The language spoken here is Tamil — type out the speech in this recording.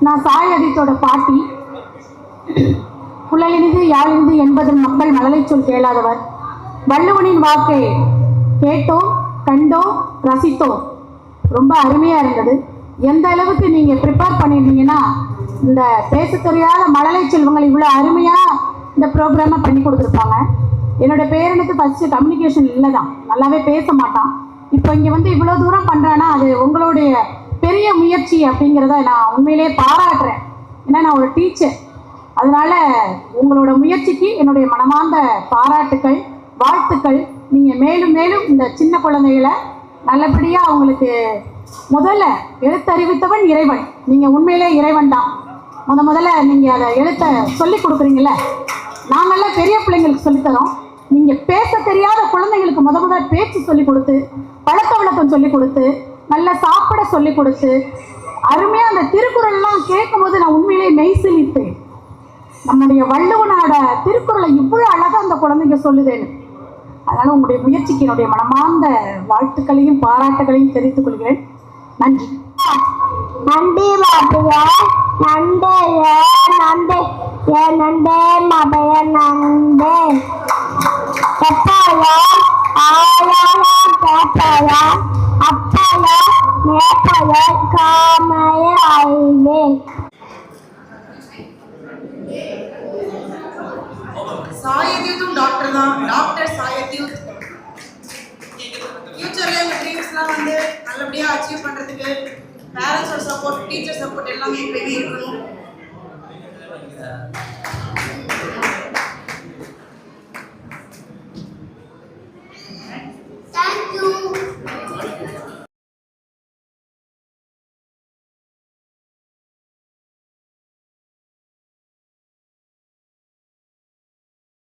நான் சாய் அஜித்தோட பாட்டி. புலலினிது யாழினிது என்பதில் மக்கள் மழலை சொல் கேளாதவர். வள்ளுவனின் வாக்கை கேட்டோம், கண்டோம், ரசித்தோம். ரொம்ப அருமையாக இருந்தது. எந்த அளவுக்கு நீங்கள் ப்ரிப்பேர் பண்ணியிருந்தீங்கன்னா இந்த பேச தெரியாத மழலை செல்வங்கள் இவ்வளோ அருமையாக இந்த ப்ரோக்ராமை பண்ணி கொடுத்துருப்பாங்க. என்னோட பேரனுக்கு ஃபஸ்ட்டு கம்யூனிகேஷன் இல்லை தான், நல்லாவே பேச மாட்டான். இப்போ இங்கே வந்து இவ்வளோ தூரம் பண்ணுறான்னா அது உங்களுடைய பெரிய முயற்சி அப்படிங்கிறத நான் உண்மையிலே பாராட்டுறேன். ஏன்னா நான் ஒரு டீச்சர், அதனால் உங்களோட முயற்சிக்கு என்னுடைய மனமார்ந்த பாராட்டுக்கள், வாழ்த்துக்கள். நீங்கள் மேலும் மேலும் இந்த சின்ன குழந்தைகளை நல்லபடியாக அவங்களுக்கு முதல்ல எழுத்தறிவித்தவன் இறைவன். நீங்கள் உண்மையிலே இறைவன் தான். முதல்ல நீங்கள் அதை எழுத்தை சொல்லி கொடுக்குறீங்கள, நாங்கள்லாம் பெரிய பிள்ளைங்களுக்கு சொல்லித்தரோம். நீங்கள் பேச தெரியாத குழந்தைங்களுக்கு முதல் பேச்சு சொல்லி கொடுத்து, பழக்க வழக்கம் சொல்லி கொடுத்து, நல்லா சாப்பிட சொல்லி கொடுத்து, அருமையாக அந்த திருக்குறள்லாம் கேட்கும்போது நான் உண்மையிலேயே மெய்சிலிப்பேன். நம்முடைய வள்ளுவனோட திருக்குறளை இவ்வளோ அழகாக அந்த குழந்தைங்க சொல்லுதேன்னு. அதனால் உங்களுடைய முயற்சிக்கு என்னுடைய மனமார்ந்த வாழ்த்துக்களையும் பாராட்டுகளையும் தெரிவித்துக் கொள்கிறேன். நன்றி. நன்றி பாட்டியார். நன்றே நன்றே நன்றே மபய நன்றே கப்பாயா ஆயா கேப்பாயா அப்பாயா மேப்பாயா காமைய ஐவே. சாயத்யூத்தும் டாக்டர் தான். டாக்டர் சாயத்யூத் ஃபியூச்சர்ல எங்க ட்ரீம்ஸ்லாம் வந்து நல்லபடியா அச்சீவ் பண்றதுக்கு பேரண்ட்ஸோட சப்போர்ட், டீச்சர் சப்போர்ட் எல்லாமே எப்பயுமே இருக்கணும்.